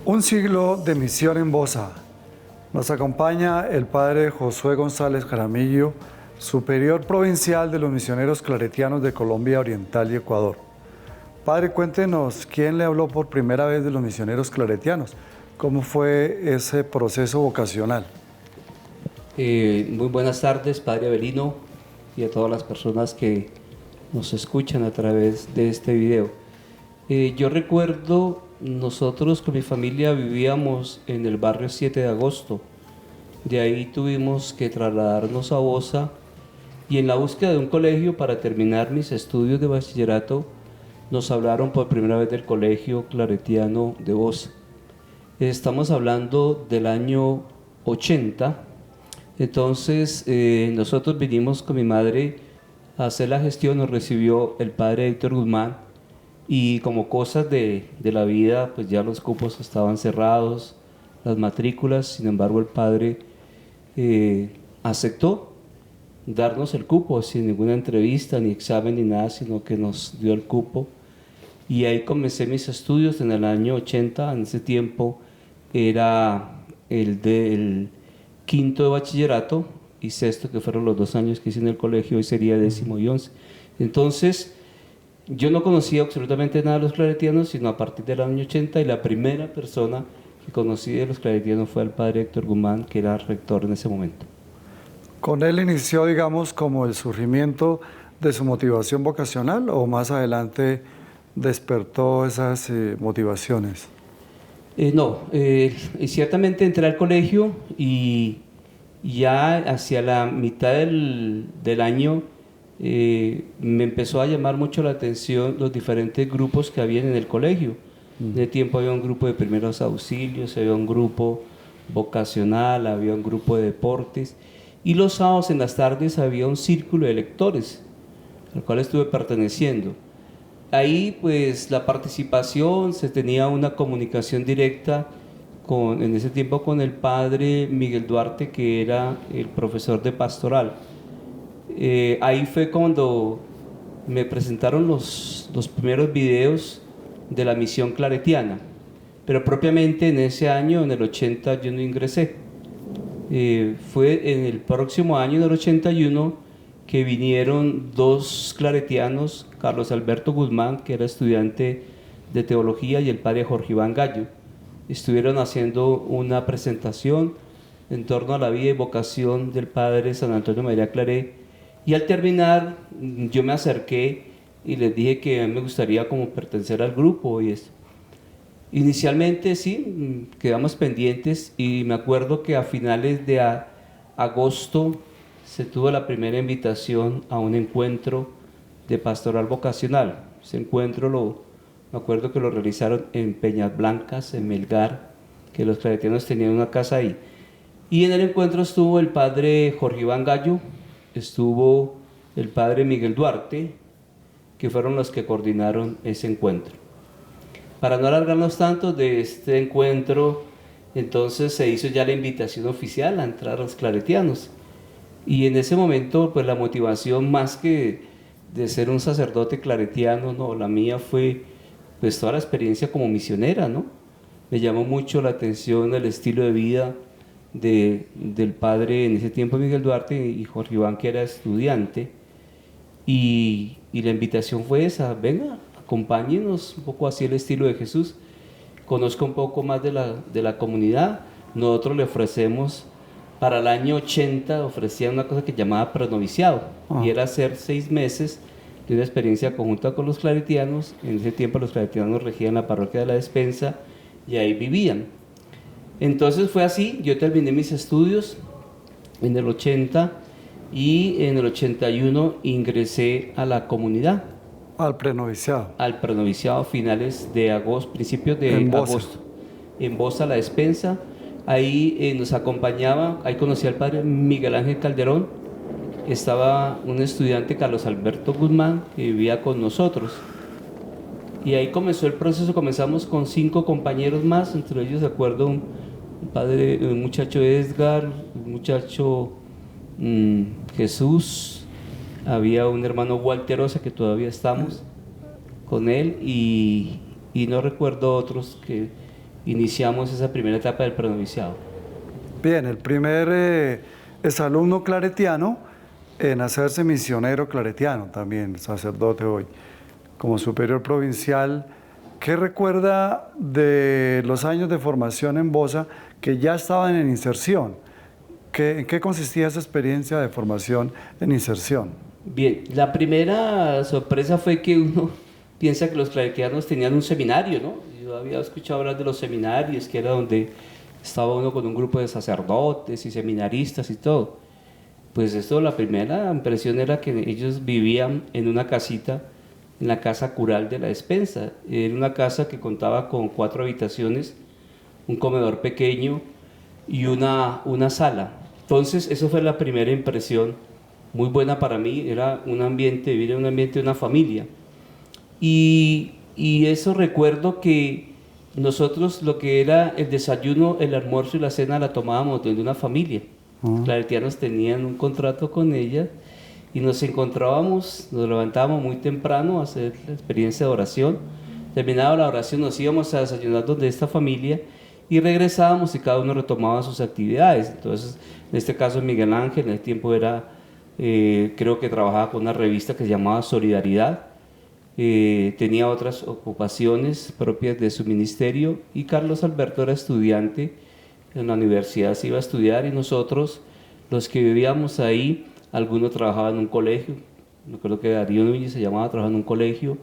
Un siglo de misión en Bosa. Nos acompaña el padre Josué González Jaramillo, superior provincial de los misioneros claretianos de Colombia Oriental y Ecuador. Padre, cuéntenos, ¿quién le habló por primera vez de los misioneros claretianos? ¿Cómo fue ese proceso vocacional? Muy buenas tardes, Padre Avelino, y a todas las personas que nos escuchan a través de este video. Yo recuerdo, nosotros con mi familia vivíamos en el barrio 7 de agosto. De ahí tuvimos que trasladarnos a Bosa y en la búsqueda de un colegio para terminar mis estudios de bachillerato, nos hablaron por primera vez del Colegio Claretiano de Bosa. Estamos hablando del año 80. Entonces nosotros vinimos con mi madre a hacer la gestión, nos recibió el padre Héctor Guzmán y como cosas de la vida, pues ya los cupos estaban cerrados, las matrículas, sin embargo el padre aceptó darnos el cupo sin ninguna entrevista, ni examen, ni nada, sino que nos dio el cupo. Y ahí comencé mis estudios en el año 80, en ese tiempo era el del quinto de bachillerato y sexto, que fueron los 2 años que hice en el colegio, hoy sería 10º y 11. Entonces, yo no conocía absolutamente nada de los claretianos, sino a partir del año 80, y la primera persona que conocí de los claretianos fue el padre Héctor Guzmán, que era rector en ese momento. ¿Con él inició, digamos, como el surgimiento de su motivación vocacional o más adelante despertó esas motivaciones? No, ciertamente entré al colegio y ya hacia la mitad del año me empezó a llamar mucho la atención los diferentes grupos que había en el colegio. En ese tiempo había un grupo de primeros auxilios, había un grupo vocacional, había un grupo de deportes y los sábados en las tardes había un círculo de lectores al cual estuve perteneciendo. Ahí pues la participación, se tenía una comunicación directa en ese tiempo con el padre Miguel Duarte, que era el profesor de pastoral. Ahí fue cuando me presentaron los primeros videos de la misión claretiana, pero propiamente en ese año, en el 80, yo no ingresé. Fue en el próximo año, en el 81, que vinieron 2 claretianos, Carlos Alberto Guzmán, que era estudiante de teología, y el padre Jorge Iván Gallo. Estuvieron haciendo una presentación en torno a la vida y vocación del padre San Antonio María Claret, y al terminar yo me acerqué y les dije que a mí me gustaría como pertenecer al grupo y esto. Inicialmente sí, quedamos pendientes y me acuerdo que a finales de agosto se tuvo la primera invitación a un encuentro de pastoral vocacional. Ese encuentro me acuerdo que lo realizaron en Peñas Blancas, en Melgar, que los claretianos tenían una casa ahí. Y en el encuentro estuvo el padre Jorge Iván Gallo, estuvo el padre Miguel Duarte, que fueron los que coordinaron ese encuentro. Para no alargarnos tanto de este encuentro, entonces se hizo ya la invitación oficial a entrar a los claretianos. Y en ese momento, pues la motivación más que de ser un sacerdote claretiano, no, la mía fue pues toda la experiencia como misionera, ¿no? Me llamó mucho la atención el estilo de vida del padre en ese tiempo Miguel Duarte y Jorge Iván, que era estudiante, y la invitación fue esa: venga, acompáñenos, un poco así el estilo de Jesús, conozca un poco más de la comunidad. Nosotros le ofrecemos, para el año 80 ofrecía una cosa que llamaba prenoviciado, y era hacer 6 meses de una experiencia conjunta con los claretianos. En ese tiempo los claretianos regían la parroquia de la Despensa y ahí vivían. Entonces fue así, yo terminé mis estudios en el 80 y en el 81 ingresé a la comunidad. Al prenoviciado. Al prenoviciado, finales de agosto, principios de agosto. En Bosa, la Despensa. Ahí nos acompañaba, ahí conocí al padre Miguel Ángel Calderón, estaba un estudiante, Carlos Alberto Guzmán, que vivía con nosotros. Y ahí comenzó el proceso, comenzamos con 5 compañeros más, entre ellos, de acuerdo, un muchacho Edgar, un muchacho Jesús, había un hermano Walter Osa, que todavía estamos con él, y no recuerdo otros que iniciamos esa primera etapa del prenoviciado. Bien, el primer exalumno claretiano en hacerse misionero claretiano también, sacerdote hoy, como superior provincial. ¿Qué recuerda de los años de formación en Bosa que ya estaban en inserción? ¿En qué consistía esa experiencia de formación en inserción? Bien, la primera sorpresa fue que uno piensa que los claretianos tenían un seminario, ¿no? Yo había escuchado hablar de los seminarios, que era donde estaba uno con un grupo de sacerdotes y seminaristas y todo. Pues esto, la primera impresión era que ellos vivían en una casita, en la casa cural de la despensa. Era una casa que contaba con 4 habitaciones, un comedor pequeño y una sala. Entonces, eso fue la primera impresión, muy buena para mí. Era un ambiente, vivir en un ambiente de una familia. Y eso recuerdo que nosotros lo que era el desayuno, el almuerzo y la cena la tomábamos de una familia. Los claretianos tenían un contrato con ella y nos encontrábamos, nos levantábamos muy temprano a hacer la experiencia de oración. Terminada la oración nos íbamos a desayunar donde esta familia y regresábamos y cada uno retomaba sus actividades. Entonces, en este caso Miguel Ángel, en el tiempo era, creo que trabajaba con una revista que se llamaba Solidaridad, tenía otras ocupaciones propias de su ministerio, y Carlos Alberto era estudiante en la universidad, se iba a estudiar, y nosotros, los que vivíamos ahí, algunos trabajaban en un colegio. Me acuerdo que Darío Núñez se llamaba, trabajaba en un colegio.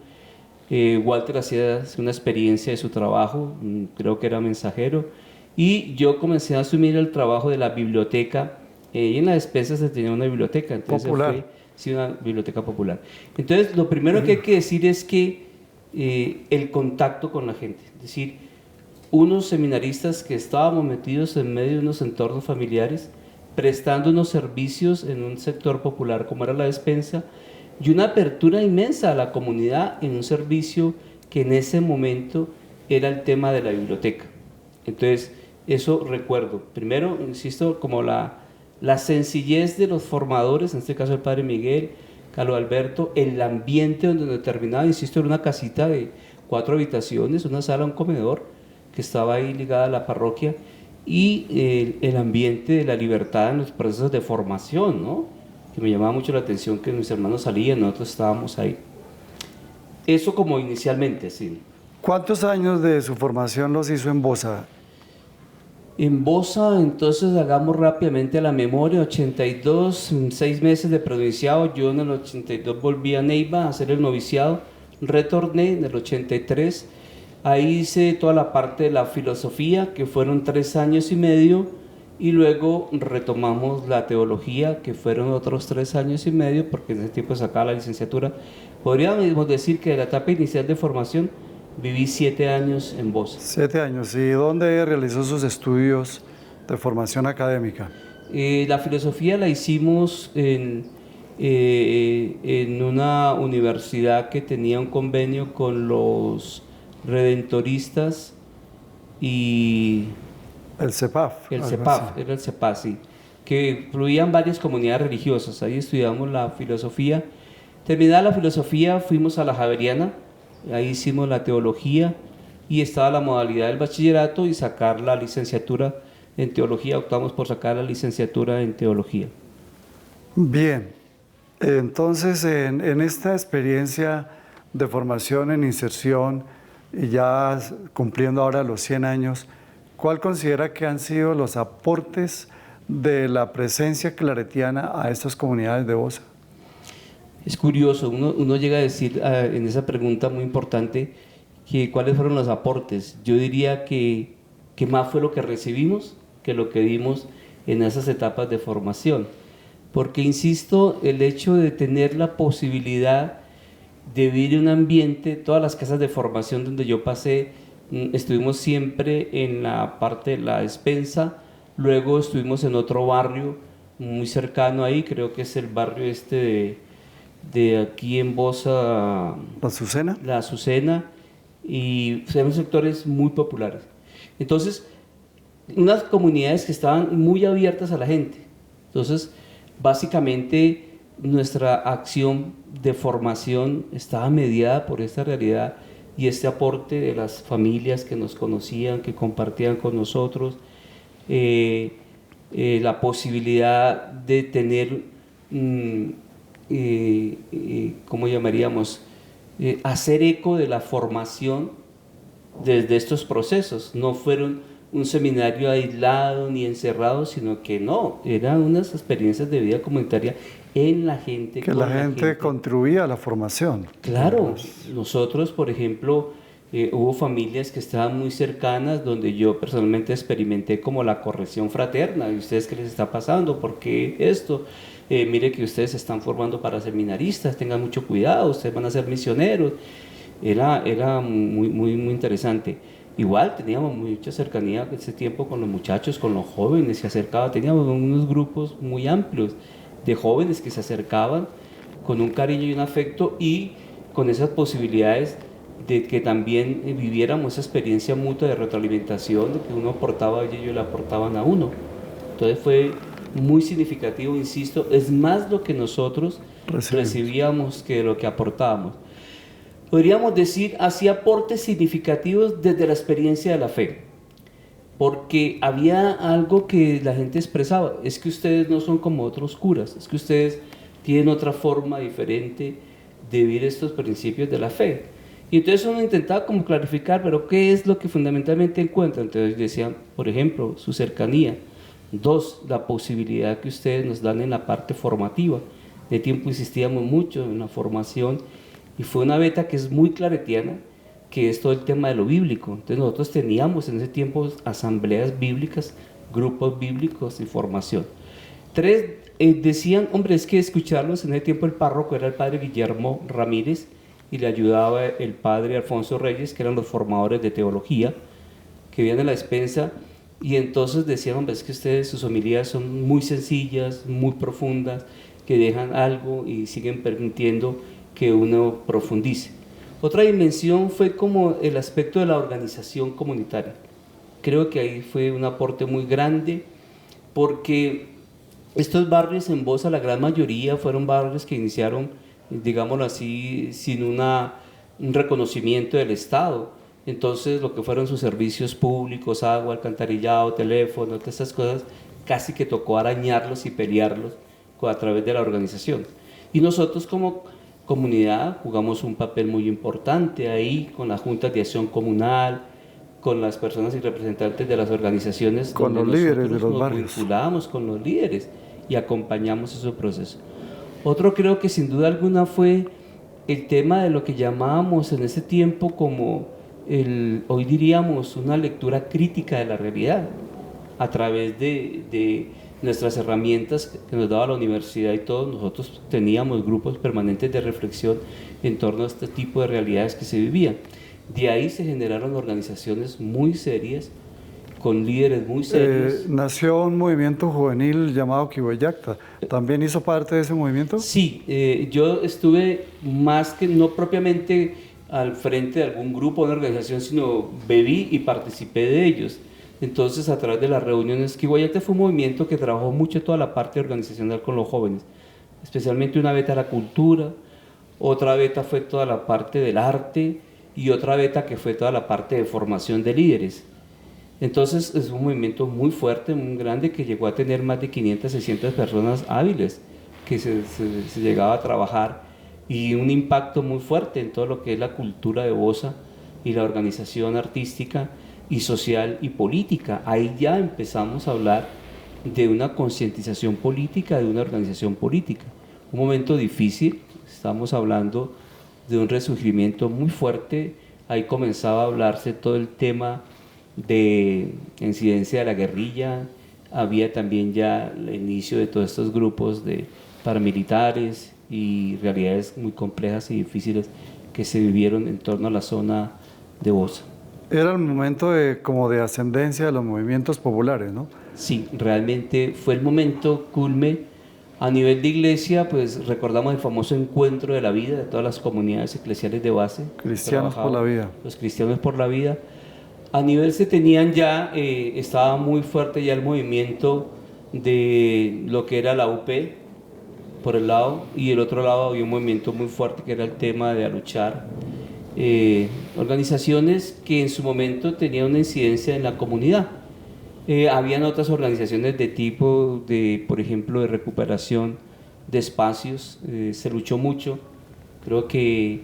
Walter hacía una experiencia de su trabajo, creo que era mensajero, y yo comencé a asumir el trabajo de la biblioteca, y en la despensa se tenía una biblioteca, entonces popular. fue, sí, una biblioteca popular. Entonces, lo primero que hay que decir es que el contacto con la gente, es decir, unos seminaristas que estábamos metidos en medio de unos entornos familiares, prestando unos servicios en un sector popular como era la despensa, y una apertura inmensa a la comunidad en un servicio que en ese momento era el tema de la biblioteca. Entonces, eso recuerdo. Primero, insisto, como la sencillez de los formadores, en este caso el padre Miguel, Carlos Alberto, el ambiente donde terminaba, insisto, era una casita de 4 habitaciones, una sala, un comedor, que estaba ahí ligada a la parroquia, y el ambiente de la libertad en los procesos de formación, ¿no? Que me llamaba mucho la atención que mis hermanos salían, nosotros estábamos ahí. Eso como inicialmente, sí. ¿Cuántos años de su formación los hizo en Bosa? En Bosa, entonces hagamos rápidamente la memoria, 82, 6 meses de provinciado. Yo en el 82 volví a Neiva a hacer el noviciado, retorné en el 83, ahí hice toda la parte de la filosofía, que fueron 3 años y medio, y luego retomamos la teología, que fueron otros 3 años y medio, porque en ese tiempo sacaba la licenciatura. Podríamos decir que de la etapa inicial de formación viví 7 años en Bosa. 7 años. ¿Y dónde realizó sus estudios de formación académica? La filosofía la hicimos en una universidad que tenía un convenio con los redentoristas y El CEPAF. el algo CEPAF, así. era el CEPAF, sí, que fluían varias comunidades religiosas. Ahí estudiamos la filosofía. Terminada la filosofía, fuimos a la Javeriana, ahí hicimos la teología, y estaba la modalidad del bachillerato y sacar la licenciatura en teología. Optamos por sacar la licenciatura en teología. Bien, entonces en esta experiencia de formación en inserción y ya cumpliendo ahora los 100 años, ¿cuál considera que han sido los aportes de la presencia claretiana a estas comunidades de Bosa? Es curioso, uno llega a decir en esa pregunta muy importante que cuáles fueron los aportes. Yo diría que más fue lo que recibimos que lo que dimos en esas etapas de formación. Porque, insisto, el hecho de tener la posibilidad de vivir en un ambiente, todas las casas de formación donde yo pasé, estuvimos siempre en la parte de la despensa, luego estuvimos en otro barrio muy cercano ahí, creo que es el barrio de aquí en Bosa, ¿La Azucena? la Azucena, y eran sectores muy populares. Entonces, unas comunidades que estaban muy abiertas a la gente. Entonces, básicamente, nuestra acción de formación estaba mediada por esta realidad y este aporte de las familias que nos conocían, que compartían con nosotros, la posibilidad de tener, ¿cómo llamaríamos?, hacer eco de la formación desde estos procesos. No fueron un seminario aislado ni encerrado, sino que no, eran unas experiencias de vida comunitaria en la gente. Que la gente contribuía a la formación. Claro, nosotros, por ejemplo, hubo familias que estaban muy cercanas donde yo personalmente experimenté como la corrección fraterna. ¿Y ustedes qué les está pasando? ¿Por qué esto? Mire que ustedes se están formando para seminaristas, tengan mucho cuidado, ustedes van a ser misioneros. Era muy interesante. Igual teníamos mucha cercanía en ese tiempo con los muchachos, con los jóvenes, se acercaban, teníamos unos grupos muy amplios de jóvenes que se acercaban con un cariño y un afecto y con esas posibilidades de que también viviéramos esa experiencia mutua de retroalimentación, de que uno aportaba a ellos y ellos le aportaban a uno. Entonces fue muy significativo, insisto, es más lo que nosotros recibíamos que lo que aportábamos. Podríamos decir, hacía aportes significativos desde la experiencia de la fe, porque había algo que la gente expresaba, es que ustedes no son como otros curas, es que ustedes tienen otra forma diferente de vivir estos principios de la fe. Y entonces uno intentaba como clarificar, pero ¿qué es lo que fundamentalmente encuentra? Entonces decían, por ejemplo, su cercanía. 2, la posibilidad que ustedes nos dan en la parte formativa. De tiempo insistíamos mucho en la formación y fue una beta que es muy claretiana, que es todo el tema de lo bíblico. Entonces nosotros teníamos en ese tiempo asambleas bíblicas, grupos bíblicos y formación. 3, decían, hombre, es que escucharlos en ese tiempo el párroco era el padre Guillermo Ramírez y le ayudaba el padre Alfonso Reyes, que eran los formadores de teología, que vivían en la despensa. Y entonces decían, hombre, es que ustedes, sus homilías son muy sencillas, muy profundas, que dejan algo y siguen permitiendo que uno profundice. Otra dimensión fue como el aspecto de la organización comunitaria. Creo que ahí fue un aporte muy grande, porque estos barrios en Bosa, la gran mayoría, fueron barrios que iniciaron, digámoslo así, sin un reconocimiento del Estado. Entonces, lo que fueron sus servicios públicos, agua, alcantarillado, teléfono, todas estas cosas, casi que tocó arañarlos y pelearlos a través de la organización. Y nosotros como comunidad jugamos un papel muy importante ahí, con las juntas de acción comunal, con las personas y representantes de las organizaciones. Con los líderes de los barrios. Nos vinculamos con los líderes y acompañamos ese proceso. Otro creo que sin duda alguna fue el tema de lo que llamábamos en ese tiempo como hoy diríamos una lectura crítica de la realidad a través de nuestras herramientas que nos daba la universidad y todos nosotros teníamos grupos permanentes de reflexión en torno a este tipo de realidades que se vivían. De ahí se generaron organizaciones muy serias, con líderes muy serios. Nació un movimiento juvenil llamado Quiboyacta. ¿También hizo parte de ese movimiento? Sí, yo estuve más que no propiamente al frente de algún grupo o una organización, sino bebí y participé de ellos. Entonces, a través de las reuniones, Quiboyacta fue un movimiento que trabajó mucho toda la parte organizacional con los jóvenes, especialmente una beta a la cultura, otra beta fue toda la parte del arte y otra beta que fue toda la parte de formación de líderes. Entonces, es un movimiento muy fuerte, muy grande, que llegó a tener más de 500, 600 personas hábiles que se llegaba a trabajar, y un impacto muy fuerte en todo lo que es la cultura de Bosa y la organización artística y social y política. Ahí ya empezamos a hablar de una concientización política, de una organización política. Un momento difícil, estamos hablando de un resurgimiento muy fuerte. Ahí comenzaba a hablarse todo el tema de incidencia de la guerrilla, había también ya el inicio de todos estos grupos de paramilitares y realidades muy complejas y difíciles que se vivieron en torno a la zona de Bosa. Era el momento como de ascendencia de los movimientos populares, ¿no? Sí, realmente fue el momento culme. A nivel de iglesia, pues recordamos el famoso encuentro de la vida de todas las comunidades eclesiales de base. Cristianos por la vida. Los cristianos por la vida. A nivel se tenían ya, estaba muy fuerte ya el movimiento de lo que era la UP, por el lado, y el otro lado había un movimiento muy fuerte que era el tema de luchar organizaciones que en su momento tenían una incidencia en la comunidad. Habían otras organizaciones de tipo, por ejemplo, de recuperación de espacios. Se luchó mucho, creo que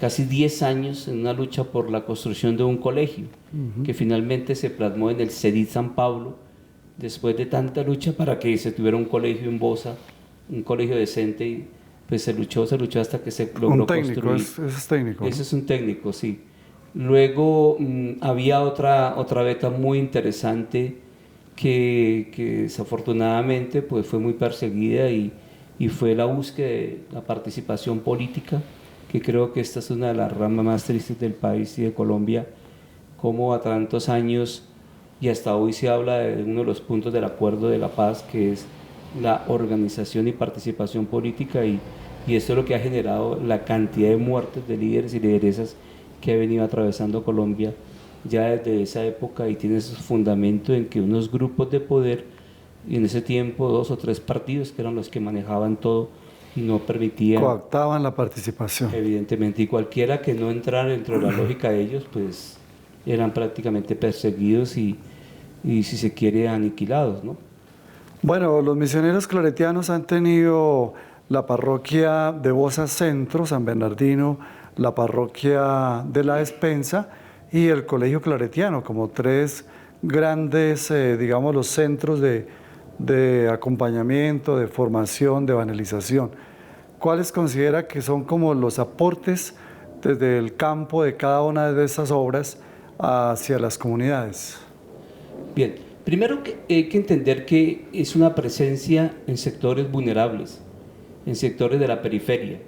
casi 10 años en una lucha por la construcción de un colegio, que finalmente se plasmó en el CEDIT San Pablo, después de tanta lucha para que se tuviera un colegio en Bosa, un colegio decente, y pues se luchó hasta que se logró un técnico, construir. Ese es técnico, ¿no? Ese es un técnico, sí. Luego había otra beta muy interesante que desafortunadamente pues fue muy perseguida y fue la búsqueda de la participación política, que creo que esta es una de las ramas más tristes del país y de Colombia, como a tantos años y hasta hoy se habla de uno de los puntos del acuerdo de la paz, que es la organización y participación política, y esto es lo que ha generado la cantidad de muertes de líderes y lideresas que ha venido atravesando Colombia ya desde esa época, y tiene su fundamento en que unos grupos de poder, y en ese tiempo 2 o 3 partidos que eran los que manejaban todo y no permitían, coactaban la participación. evidentemente, y cualquiera que no entrara dentro de la lógica de ellos pues eran prácticamente perseguidos y si se quiere aniquilados, ¿no? Bueno, los misioneros claretianos han tenido la parroquia de Bosa Centro, San Bernardino, la parroquia de La Despensa y el Colegio Claretiano como 3 grandes, digamos, los centros de acompañamiento, de formación, de evangelización. ¿Cuáles considera que son como los aportes desde el campo de cada una de esas obras hacia las comunidades? Bien, primero que hay que entender que es una presencia en sectores vulnerables, en sectores de la periferia.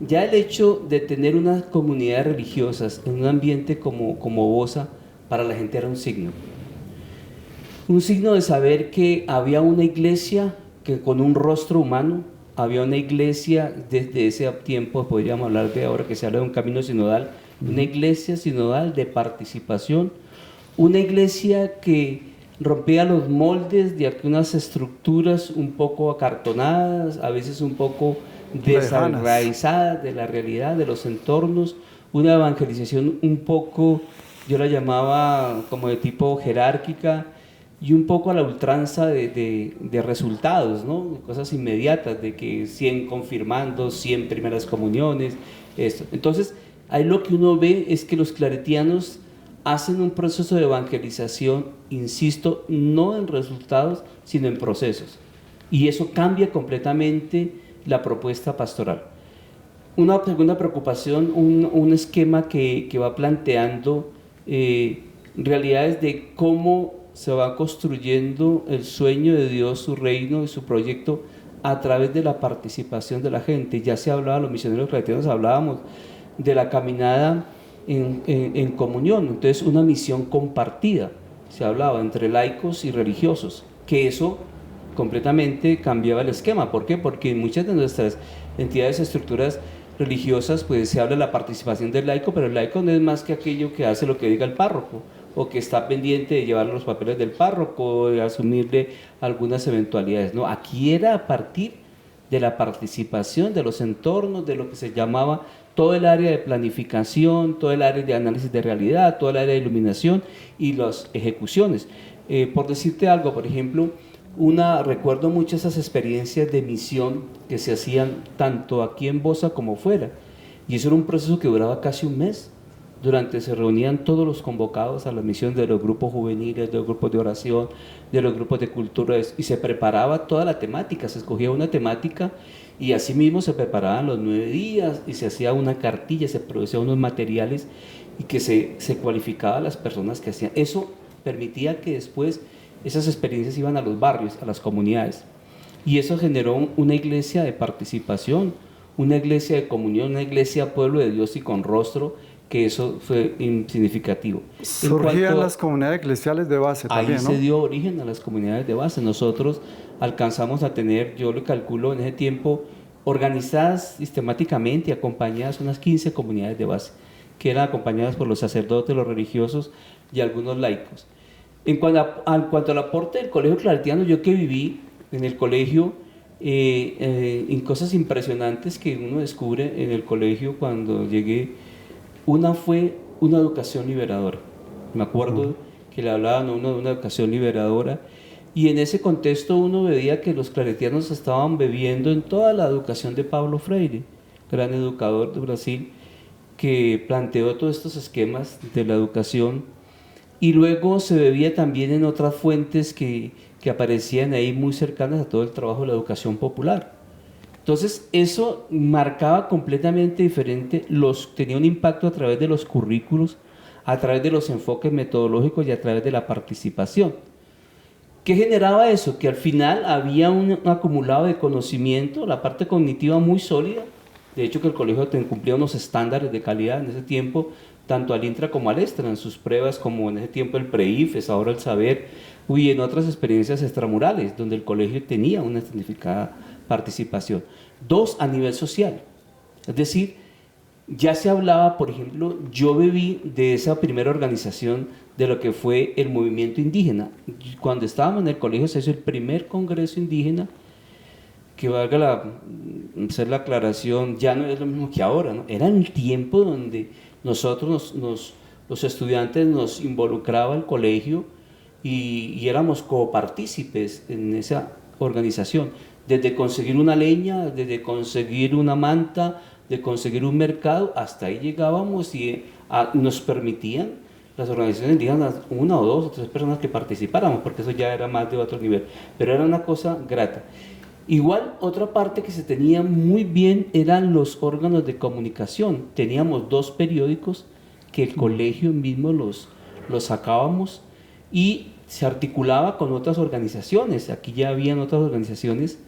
Ya el hecho de tener unas comunidades religiosas en un ambiente como Bosa, para la gente era un signo de saber que había una iglesia que con un rostro humano, había una iglesia desde ese tiempo, podríamos hablar de ahora que se habla de un camino sinodal, una iglesia sinodal de participación, una iglesia que rompía los moldes de algunas estructuras un poco acartonadas, a veces un poco desarraizadas de la realidad, de los entornos, una evangelización un poco, yo la llamaba como de tipo jerárquica, y un poco a la ultranza de resultados, ¿no? Cosas inmediatas, de que 100 confirmando, 100 primeras comuniones, esto. Entonces, ahí lo que uno ve es que los claretianos hacen un proceso de evangelización, insisto, no en resultados, sino en procesos. Y eso cambia completamente la propuesta pastoral. Una segunda preocupación, un esquema que va planteando realidades de cómo se va construyendo el sueño de Dios, su reino y su proyecto a través de la participación de la gente. Ya se hablaba, los misioneros claretianos hablábamos de la caminada en comunión, entonces una misión compartida, se hablaba entre laicos y religiosos, que eso completamente cambiaba el esquema. ¿Por qué? Porque en muchas de nuestras entidades, estructuras religiosas, pues se habla de la participación del laico, pero el laico no es más que aquello que hace lo que diga el párroco, o que está pendiente de llevar los papeles del párroco, de asumirle algunas eventualidades. No, aquí era a partir de la participación de los entornos, de lo que se llamaba todo el área de planificación, todo el área de análisis de realidad, todo el área de iluminación y las ejecuciones. Por decirte algo, por ejemplo, recuerdo mucho esas experiencias de misión que se hacían tanto aquí en Bosa como fuera, y eso era un proceso que duraba casi un mes. Se reunían todos los convocados a la misión de los grupos juveniles, de los grupos de oración, de los grupos de cultura, y se preparaba toda la temática, se escogía una temática y así mismo se preparaban los 9 días y se hacía una cartilla, se producían unos materiales y que se cualificaba a las personas que hacían. Eso permitía que después esas experiencias iban a los barrios, a las comunidades, y eso generó una iglesia de participación, una iglesia de comunión, una iglesia pueblo de Dios y con rostro, que eso fue significativo. Surgían las comunidades eclesiales de base también, ¿no? Ahí se dio origen a las comunidades de base. Nosotros alcanzamos a tener, yo lo calculo en ese tiempo, organizadas sistemáticamente y acompañadas unas 15 comunidades de base, que eran acompañadas por los sacerdotes, los religiosos y algunos laicos. En cuanto al aporte del Colegio Claretiano, yo que viví en el colegio, en cosas impresionantes que uno descubre en el colegio cuando llegué, Una fue una educación liberadora. Me acuerdo que le hablaban a uno de una educación liberadora, y en ese contexto uno veía que los claretianos estaban bebiendo en toda la educación de Paulo Freire, gran educador de Brasil, que planteó todos estos esquemas de la educación, y luego se bebía también en otras fuentes que aparecían ahí muy cercanas a todo el trabajo de la educación popular. Entonces eso marcaba completamente diferente, tenía un impacto a través de los currículos, a través de los enfoques metodológicos y a través de la participación. ¿Qué generaba eso? Que al final había un acumulado de conocimiento, la parte cognitiva muy sólida. De hecho, que el colegio cumplía unos estándares de calidad en ese tiempo, tanto al intra como al extra, en sus pruebas, como en ese tiempo el pre-IFES, ahora el saber, y en otras experiencias extramurales, donde el colegio tenía una significada participación. Dos, a nivel social. Es decir, ya se hablaba, por ejemplo, yo bebí de esa primera organización de lo que fue el movimiento indígena. Cuando estábamos en el colegio se hizo el primer congreso indígena, que valga hacer la aclaración, ya no es lo mismo que ahora, ¿no? Era el tiempo donde nosotros, los estudiantes, nos involucraba el colegio y éramos copartícipes en esa organización, desde conseguir una leña, desde conseguir una manta, de conseguir un mercado, hasta ahí llegábamos, y nos permitían las organizaciones indígenas una o dos o tres personas que participáramos, porque eso ya era más de otro nivel, pero era una cosa grata. Igual, otra parte que se tenía muy bien eran los órganos de comunicación. Teníamos 2 periódicos que el colegio mismo los sacábamos, y se articulaba con otras organizaciones. Aquí ya habían otras organizaciones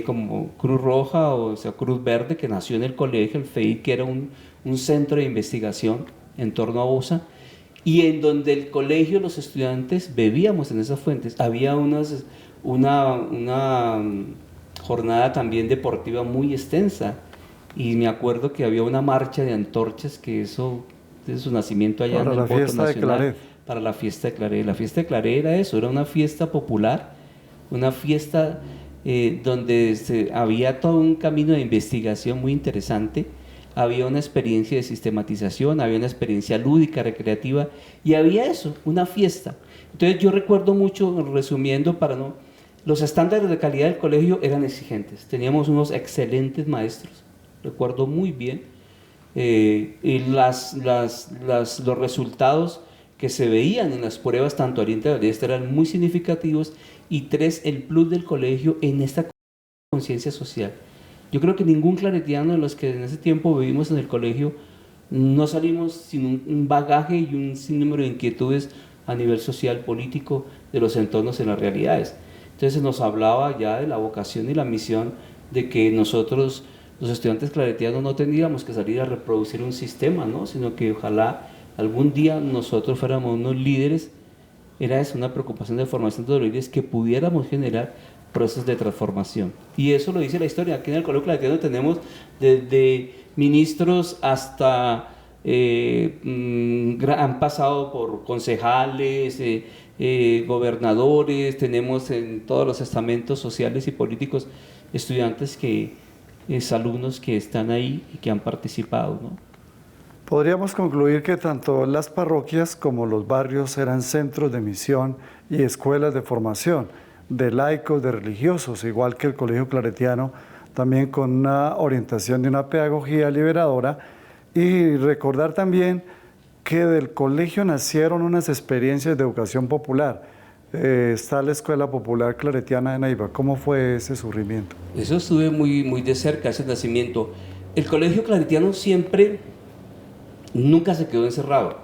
como Cruz Roja, o sea, Cruz Verde, que nació en el colegio, el FEID, que era un centro de investigación en torno a OSA, y en donde el colegio, los estudiantes bebíamos en esas fuentes. Había una jornada también deportiva muy extensa, y me acuerdo que había una marcha de antorchas, que eso, desde su nacimiento allá para en el la voto fiesta nacional, de Claret. para la fiesta de Claret. La fiesta de Claret era eso, era una fiesta popular, una fiesta donde había todo un camino de investigación muy interesante, había una experiencia de sistematización, había una experiencia lúdica, recreativa, y había eso, una fiesta. Entonces yo recuerdo mucho, resumiendo, los estándares de calidad del colegio eran exigentes, teníamos unos excelentes maestros, recuerdo muy bien, y los resultados que se veían en las pruebas, tanto oriente como este, eran muy significativos. Y 3, el plus del colegio en esta conciencia social. Yo creo que ningún claretiano de los que en ese tiempo vivimos en el colegio no salimos sin un bagaje y un sinnúmero de inquietudes a nivel social, político, de los entornos en las realidades. Entonces nos hablaba ya de la vocación y la misión de que nosotros, los estudiantes claretianos, no tendríamos que salir a reproducir un sistema, ¿no? Sino que ojalá algún día nosotros fuéramos unos líderes. Era eso, una preocupación de formación de los líderes, que pudiéramos generar procesos de transformación. Y eso lo dice la historia. Aquí en el Colegio Claretiano tenemos desde ministros hasta han pasado por concejales, gobernadores, tenemos en todos los estamentos sociales y políticos estudiantes alumnos que están ahí y que han participado, ¿no? Podríamos concluir que tanto las parroquias como los barrios eran centros de misión y escuelas de formación de laicos, de religiosos, igual que el Colegio Claretiano, también con una orientación de una pedagogía liberadora. Y recordar también que del colegio nacieron unas experiencias de educación popular. Está la Escuela Popular Claretiana de Neiva. ¿Cómo fue ese surgimiento? Eso estuve muy, muy de cerca, ese nacimiento. El Colegio Claretiano nunca se quedó encerrado.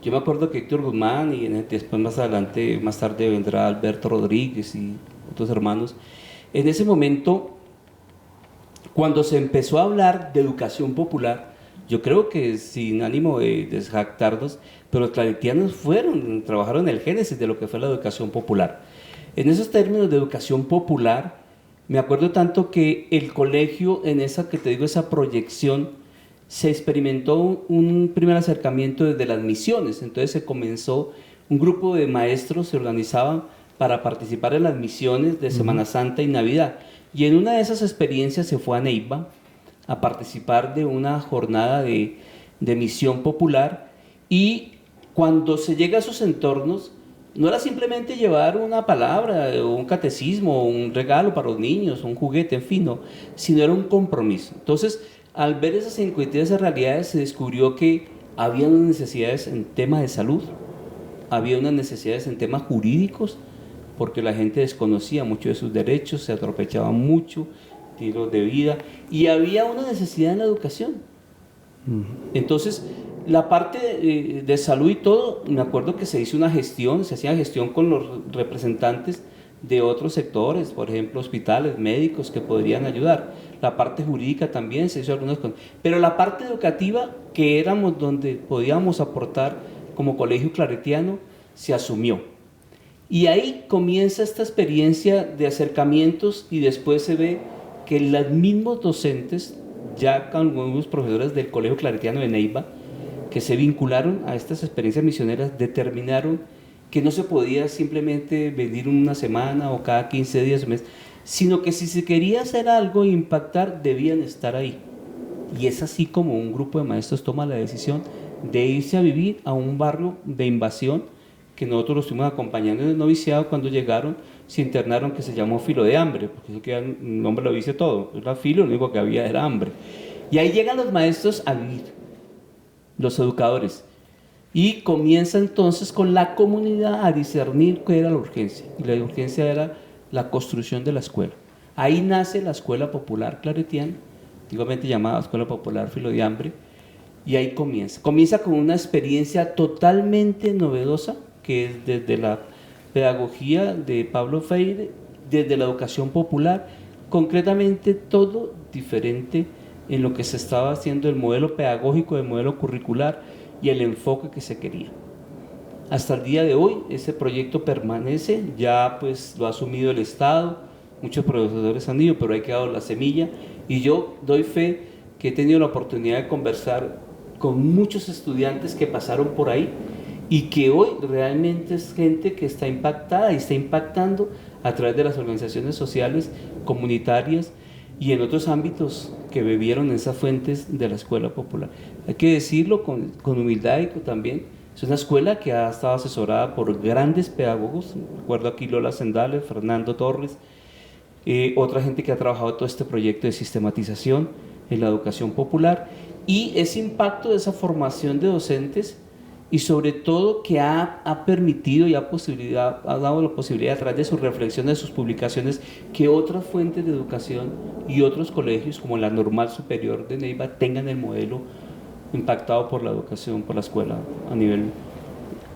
Yo me acuerdo que Héctor Guzmán, y después más tarde vendrá Alberto Rodríguez y otros hermanos, en ese momento, cuando se empezó a hablar de educación popular, yo creo que sin ánimo de desjactarnos, pero los claretianos trabajaron en el génesis de lo que fue la educación popular. En esos términos de educación popular, me acuerdo tanto que el colegio, en esa proyección, se experimentó un primer acercamiento desde las misiones. Entonces se comenzó, un grupo de maestros se organizaban para participar en las misiones de Semana Santa y Navidad, y en una de esas experiencias se fue a Neiva a participar de una jornada de de misión popular, y cuando se llega a esos entornos, no era simplemente llevar una palabra, o un catecismo, o un regalo para los niños, un juguete, en fin, no, sino era un compromiso. Entonces, al ver esas inquietudes, esas realidades, se descubrió que había unas necesidades en temas de salud, había unas necesidades en temas jurídicos, porque la gente desconocía mucho de sus derechos, se atropellaba mucho, tiros de vida, y había una necesidad en la educación. Entonces, la parte de salud y todo, me acuerdo que se hizo una gestión, se hacía gestión con los representantes de otros sectores, por ejemplo, hospitales, médicos que podrían ayudar. La parte jurídica también se hizo algunas cosas, pero la parte educativa, que éramos donde podíamos aportar como colegio claretiano, se asumió. Y ahí comienza esta experiencia de acercamientos, y después se ve que los mismos docentes, ya con algunos profesores del Colegio Claretiano de Neiva, que se vincularon a estas experiencias misioneras, determinaron que no se podía simplemente venir una semana o cada 15 días o mes, sino que si se quería hacer algo e impactar, debían estar ahí. Y es así como un grupo de maestros toma la decisión de irse a vivir a un barrio de invasión, que nosotros los estuvimos acompañando en el noviciado. Cuando llegaron, se internaron, que se llamó Filo de Hambre, porque eso que el nombre lo dice todo, era filo, lo único que había era hambre. Y ahí llegan los maestros a vivir, los educadores, y comienza entonces con la comunidad a discernir qué era la urgencia, y la urgencia era la construcción de la escuela. Ahí nace la Escuela Popular Claretiana, antiguamente llamada Escuela Popular Filo de Hambre, y ahí comienza con una experiencia totalmente novedosa, que es desde la pedagogía de Pablo Freire, desde la educación popular, concretamente todo diferente en lo que se estaba haciendo, el modelo pedagógico, el modelo curricular y el enfoque que se quería. Hasta el día de hoy ese proyecto permanece, ya pues lo ha asumido el Estado, muchos profesores han ido, pero ahí ha quedado la semilla, y yo doy fe que he tenido la oportunidad de conversar con muchos estudiantes que pasaron por ahí, y que hoy realmente es gente que está impactada y está impactando a través de las organizaciones sociales, comunitarias y en otros ámbitos que bebieron esas fuentes de la escuela popular. Hay que decirlo con humildad, y también es una escuela que ha estado asesorada por grandes pedagogos. Recuerdo aquí Lola Sendales, Fernando Torres, otra gente que ha trabajado todo este proyecto de sistematización en la educación popular, y ese impacto de esa formación de docentes, y sobre todo que ha permitido y ha dado la posibilidad, a través de sus reflexiones, de sus publicaciones, que otras fuentes de educación y otros colegios como la Normal Superior de Neiva tengan el modelo impactado por la educación, por la escuela a nivel.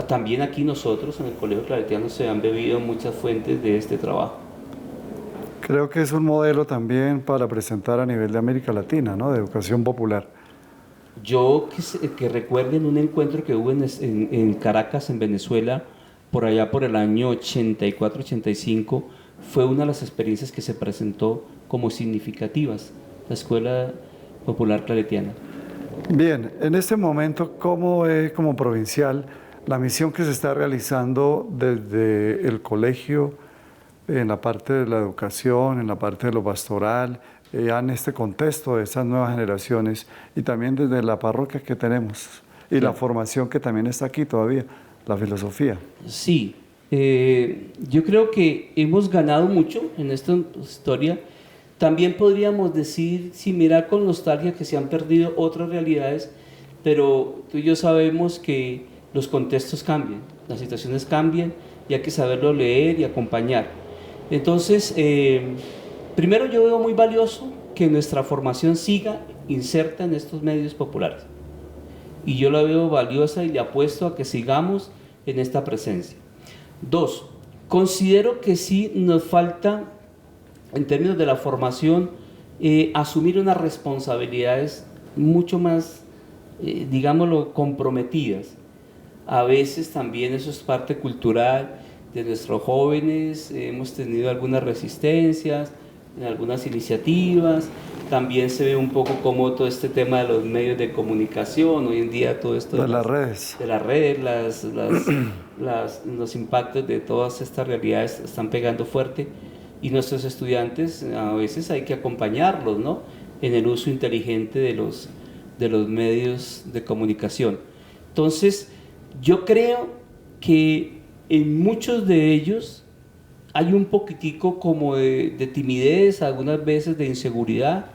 También aquí nosotros en el Colegio Claretiano se han bebido muchas fuentes de este trabajo. Creo que es un modelo también para presentar a nivel de América Latina, ¿no? De educación popular. Yo que recuerden un encuentro que hubo en Caracas, en Venezuela, por allá por el año 84-85, fue una de las experiencias que se presentó como significativas, la Escuela Popular Claretiana. Bien, en este momento, ¿cómo es como provincial la misión que se está realizando desde el colegio en la parte de la educación, en la parte de lo pastoral, ya en este contexto de esas nuevas generaciones, y también desde la parroquia que tenemos y la formación que también está aquí todavía, la filosofía? Sí, yo creo que hemos ganado mucho en esta historia. También podríamos decir, sin mirar con nostalgia, que se han perdido otras realidades, pero tú y yo sabemos que los contextos cambian, las situaciones cambian, y hay que saberlo leer y acompañar. Entonces, primero yo veo muy valioso que nuestra formación siga inserta en estos medios populares, y yo la veo valiosa y le apuesto a que sigamos en esta presencia. Dos, considero que sí nos falta, en términos de la formación, asumir unas responsabilidades mucho más, digámoslo, comprometidas. A veces también eso es parte cultural de nuestros jóvenes, hemos tenido algunas resistencias en algunas iniciativas. También se ve un poco como todo este tema de los medios de comunicación, hoy en día todo esto de las redes, los impactos de todas estas realidades están pegando fuerte, y nuestros estudiantes a veces hay que acompañarlos, ¿no?, en el uso inteligente de de los medios de comunicación. Entonces, yo creo que en muchos de ellos hay un poquitico como de timidez, algunas veces de inseguridad,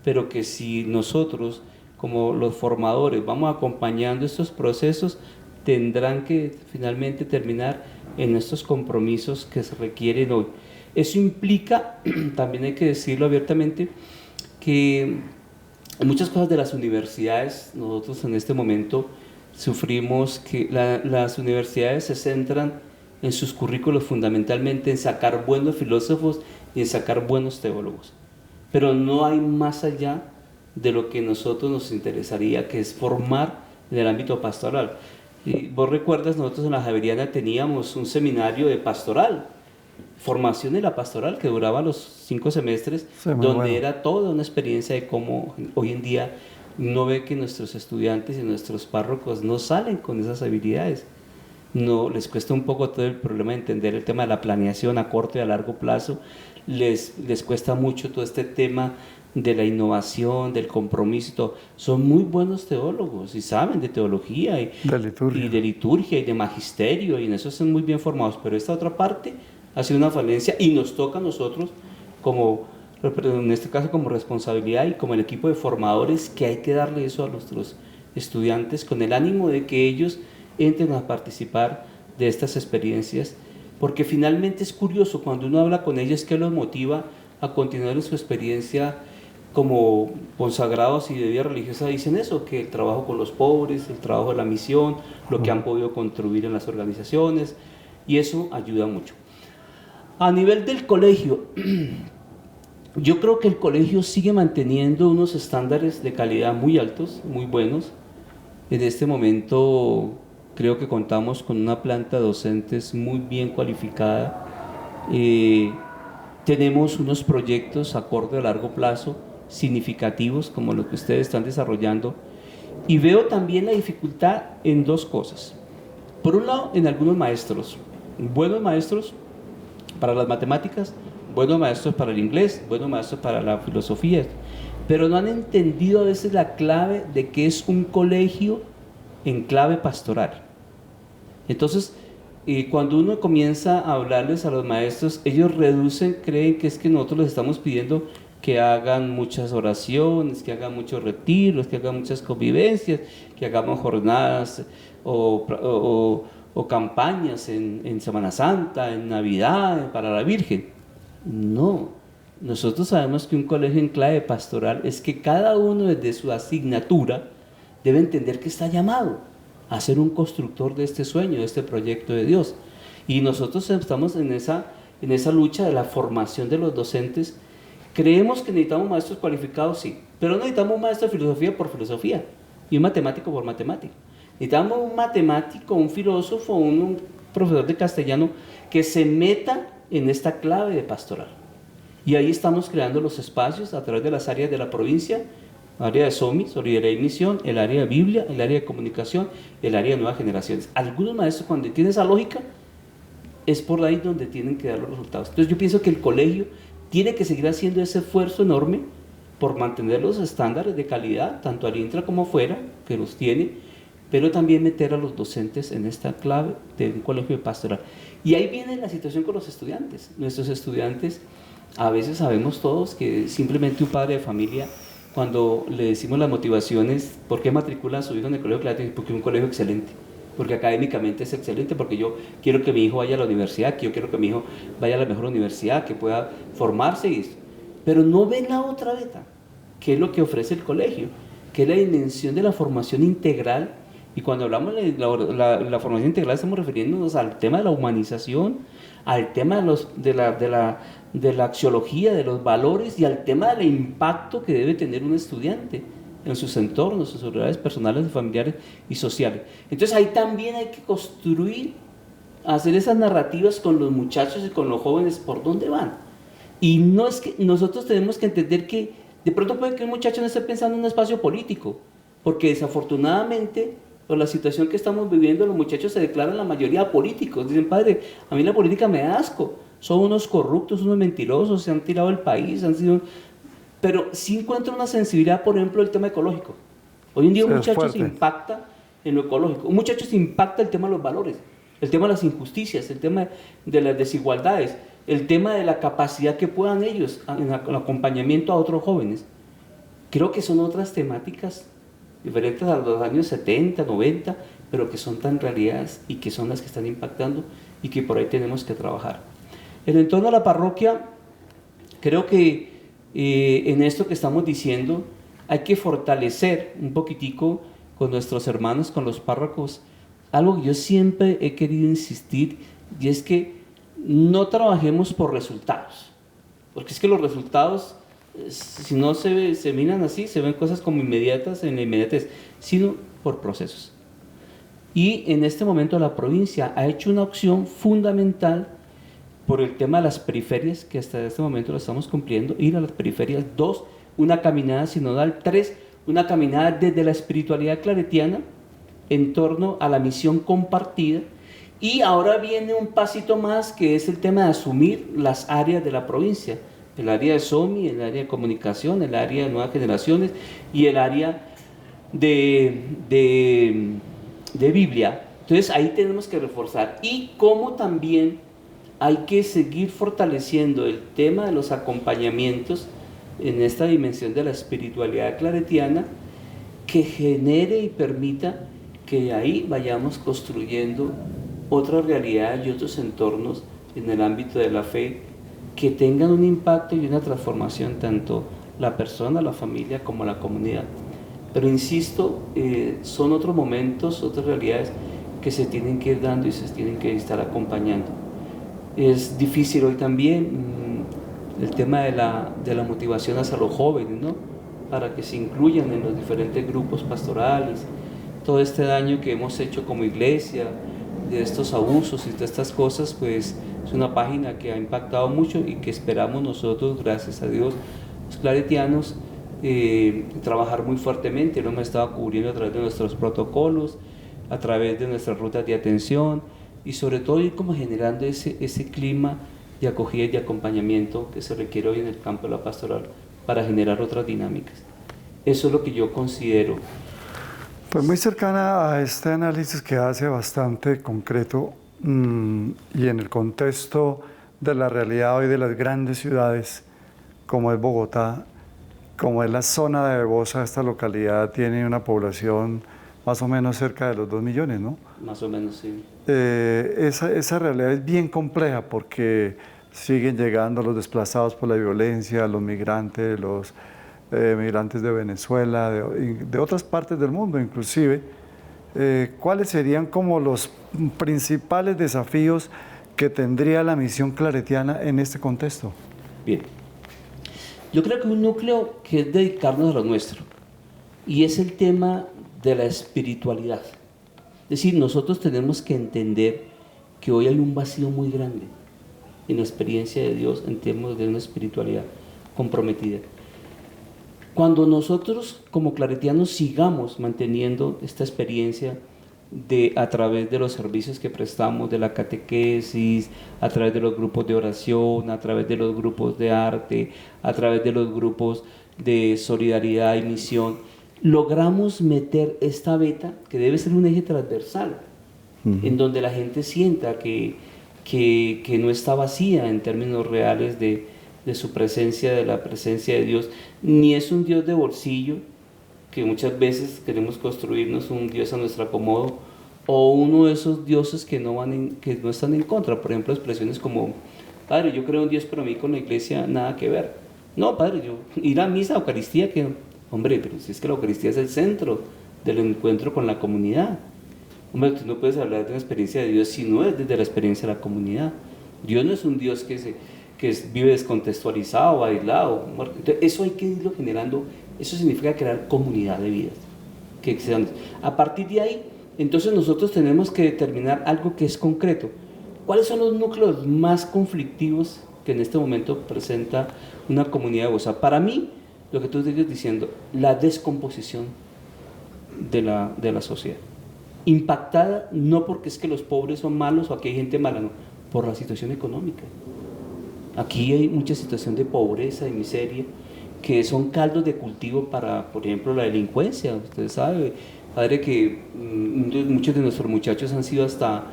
pero que si nosotros, como los formadores, vamos acompañando estos procesos, tendrán que finalmente terminar en estos compromisos que se requieren hoy. Eso implica, también hay que decirlo abiertamente, que muchas cosas de las universidades, nosotros en este momento sufrimos que las universidades se centran en sus currículos fundamentalmente en sacar buenos filósofos y en sacar buenos teólogos, pero no hay más allá de lo que a nosotros nos interesaría, que es formar en el ámbito pastoral. Y vos recuerdas, nosotros en la Javeriana teníamos un seminario de pastoral, formación de la pastoral, que duraba los 5 semestres, sí, donde bueno, era toda una experiencia de cómo hoy en día uno ve que nuestros estudiantes y nuestros párrocos no salen con esas habilidades. No, les cuesta un poco todo el problema de entender el tema de la planeación a corto y a largo plazo, les cuesta mucho todo este tema de la innovación, del compromiso y todo. Son muy buenos teólogos y saben de teología y de liturgia y de magisterio, y en eso son muy bien formados, pero esta otra parte ha sido una falencia y nos toca a nosotros como, en este caso como responsabilidad y como el equipo de formadores, que hay que darle eso a nuestros estudiantes con el ánimo de que ellos entren a participar de estas experiencias, porque finalmente es curioso cuando uno habla con ellos, que los motiva a continuar en su experiencia como consagrados y de vida religiosa. Dicen eso, que el trabajo con los pobres, el trabajo de la misión, lo que han podido contribuir en las organizaciones, y eso ayuda mucho. A nivel del colegio, yo creo que el colegio sigue manteniendo unos estándares de calidad muy altos, muy buenos. En este momento creo que contamos con una planta de docentes muy bien cualificada. Tenemos unos proyectos a corto y a largo plazo significativos como los que ustedes están desarrollando, y veo también la dificultad en dos cosas. Por un lado, en algunos maestros, buenos maestros para las matemáticas, buenos maestros para el inglés, buenos maestros para la filosofía, pero no han entendido a veces la clave de que es un colegio en clave pastoral. Entonces, cuando uno comienza a hablarles a los maestros, ellos reducen, creen que es que nosotros les estamos pidiendo que hagan muchas oraciones, que hagan muchos retiros, que hagan muchas convivencias, que hagamos jornadas o campañas en Semana Santa, en Navidad, para la Virgen. No, nosotros sabemos que un colegio en clave pastoral es que cada uno desde su asignatura debe entender que está llamado a ser un constructor de este sueño, de este proyecto de Dios. Y nosotros estamos en esa lucha de la formación de los docentes. Creemos que necesitamos maestros cualificados, sí, pero no necesitamos un maestro de filosofía por filosofía y un matemático por matemática. Necesitamos un matemático, un filósofo, un profesor de castellano que se meta en esta clave de pastoral. Y ahí estamos creando los espacios a través de las áreas de la provincia, área de SOMI, Solidaridad y Misión, el área de Biblia, el área de comunicación, el área de nuevas generaciones. Algunos maestros, cuando tienen esa lógica, es por ahí donde tienen que dar los resultados. Entonces yo pienso que el colegio tiene que seguir haciendo ese esfuerzo enorme por mantener los estándares de calidad, tanto al intra como afuera, que los tiene, pero también meter a los docentes en esta clave de un colegio pastoral. Y ahí viene la situación con los estudiantes. Nuestros estudiantes, a veces sabemos todos que simplemente un padre de familia, cuando le decimos las motivaciones, ¿por qué matricula a su hijo en el colegio Claretiano? Porque es un colegio excelente, porque académicamente es excelente, porque yo quiero que mi hijo vaya a la universidad, que yo quiero que mi hijo vaya a la mejor universidad, que pueda formarse y esto. Pero no ven la otra beta, que es lo que ofrece el colegio, que es la dimensión de la formación integral. Y cuando hablamos de la formación integral, estamos refiriéndonos al tema de la humanización, al tema de la axiología, de los valores, y al tema del impacto que debe tener un estudiante en sus entornos, en sus realidades personales, familiares y sociales. Entonces ahí también hay que construir, hacer esas narrativas con los muchachos y con los jóvenes, por dónde van. Y no es que nosotros tenemos que entender que de pronto puede que un muchacho no esté pensando en un espacio político, porque desafortunadamente, por la situación que estamos viviendo, los muchachos se declaran la mayoría políticos. Dicen, padre, a mí la política me da asco, son unos corruptos, unos mentirosos, se han tirado el país, han sido... Pero sí encuentro una sensibilidad, por ejemplo, el tema ecológico. Hoy en día un Es muchacho se fuerte. impacta en lo ecológico, un muchacho se impacta el tema de los valores, el tema de las injusticias, el tema de las desigualdades, el tema de la capacidad que puedan ellos en el acompañamiento a otros jóvenes. Creo que son otras temáticas diferentes a los años 70, 90, pero que son tan realidades y que son las que están impactando y que por ahí tenemos que trabajar. En el entorno a la parroquia, creo que en esto que estamos diciendo hay que fortalecer un poquitico con nuestros hermanos, con los párrocos, algo que yo siempre he querido insistir, y es que no trabajemos por resultados, porque es que los resultados, si no se miran así, se ven cosas como inmediatas, en la inmediatez, sino por procesos. Y en este momento la provincia ha hecho una opción fundamental por el tema de las periferias, que hasta este momento lo estamos cumpliendo, ir a las periferias. 2, una caminada sinodal. 3, una caminada desde la espiritualidad claretiana en torno a la misión compartida. Y ahora viene un pasito más, que es el tema de asumir las áreas de la provincia, el área de SOMI, el área de comunicación, el área de nuevas generaciones y el área de Biblia. Entonces ahí tenemos que reforzar, y como también hay que seguir fortaleciendo el tema de los acompañamientos en esta dimensión de la espiritualidad claretiana, que genere y permita que ahí vayamos construyendo otras realidades y otros entornos en el ámbito de la fe que tengan un impacto y una transformación, tanto la persona, la familia como la comunidad. Pero insisto, son otros momentos, otras realidades que se tienen que ir dando y se tienen que estar acompañando. Es difícil hoy también el tema de la motivación hacia los jóvenes, ¿no? Para que se incluyan en los diferentes grupos pastorales. Todo este daño que hemos hecho como iglesia, de estos abusos y de estas cosas, pues es una página que ha impactado mucho y que esperamos nosotros, gracias a Dios, los claretianos, trabajar muy fuertemente. Lo hemos estado cubriendo a través de nuestros protocolos, a través de nuestras rutas de atención, y sobre todo ir como generando ese clima de acogida y de acompañamiento que se requiere hoy en el campo de la pastoral para generar otras dinámicas. Eso es lo que yo considero. Pues muy cercana a este análisis que hace, bastante concreto, y en el contexto de la realidad hoy de las grandes ciudades, como es Bogotá, como es la zona de Bosa. Esta localidad tiene una población más o menos cerca de los 2 millones, ¿no? Más o menos, sí. Esa realidad es bien compleja, porque siguen llegando los desplazados por la violencia, los migrantes, migrantes de Venezuela, de otras partes del mundo inclusive. ¿Cuáles serían como los principales desafíos que tendría la misión claretiana en este contexto? Bien, yo creo que un núcleo que es dedicarnos a lo nuestro, y es el tema de la espiritualidad. Es decir, nosotros tenemos que entender que hoy hay un vacío muy grande en la experiencia de Dios en términos de una espiritualidad comprometida. Cuando nosotros como claretianos sigamos manteniendo esta experiencia a través de los servicios que prestamos, de la catequesis, a través de los grupos de oración, a través de los grupos de arte, a través de los grupos de solidaridad y misión, logramos meter esta veta, que debe ser un eje transversal, en donde la gente sienta que no está vacía en términos reales de su presencia, de la presencia de Dios, ni es un Dios de bolsillo, que muchas veces queremos construirnos un Dios a nuestro acomodo, o uno de esos dioses que no están en contra. Por ejemplo, expresiones como: Padre, yo creo en Dios, pero a mí con la iglesia nada que ver. No, Padre, yo ir a misa, Eucaristía, que hombre, pero si es que la Eucaristía es el centro del encuentro con la comunidad. Hombre, tú no puedes hablar de una experiencia de Dios si no es desde la experiencia de la comunidad. Dios no es un Dios que vive descontextualizado, aislado. Entonces, eso hay que irlo generando. Eso significa crear comunidad de vidas. A partir de ahí, entonces nosotros tenemos que determinar algo que es concreto. ¿Cuáles son los núcleos más conflictivos que en este momento presenta una comunidad de Bosa? Para mí, lo que tú sigues diciendo, la descomposición de la sociedad. Impactada no porque es que los pobres son malos o aquí hay gente mala, no, por la situación económica. Aquí hay mucha situación de pobreza y miseria que son caldos de cultivo para, por ejemplo, la delincuencia. Usted sabe, padre, que muchos de nuestros muchachos han sido hasta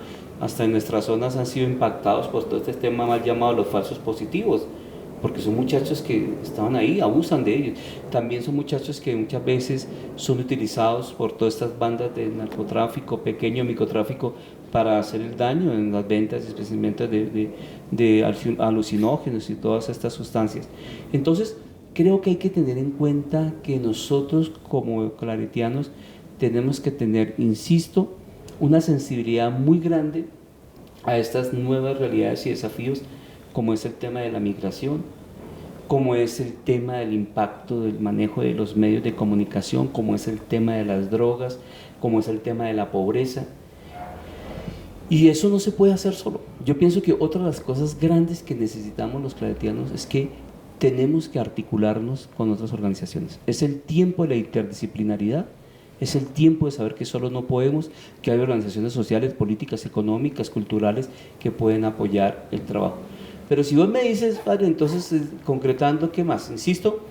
en nuestras zonas han sido impactados por todo este tema mal llamado los falsos positivos, porque son muchachos que estaban ahí, abusan de ellos. También son muchachos que muchas veces son utilizados por todas estas bandas de narcotráfico, pequeño microtráfico, para hacer el daño en las ventas, especialmente de alucinógenos y todas estas sustancias. Entonces, creo que hay que tener en cuenta que nosotros como claretianos tenemos que tener, insisto, una sensibilidad muy grande a estas nuevas realidades y desafíos, como es el tema de la migración, como es el tema del impacto del manejo de los medios de comunicación, como es el tema de las drogas, como es el tema de la pobreza. Y eso no se puede hacer solo. Yo pienso que otra de las cosas grandes que necesitamos los claretianos es que tenemos que articularnos con otras organizaciones. Es el tiempo de la interdisciplinaridad, es el tiempo de saber que solo no podemos, que hay organizaciones sociales, políticas, económicas, culturales que pueden apoyar el trabajo. Pero si vos me dices, padre, entonces concretando, ¿qué más? Insisto,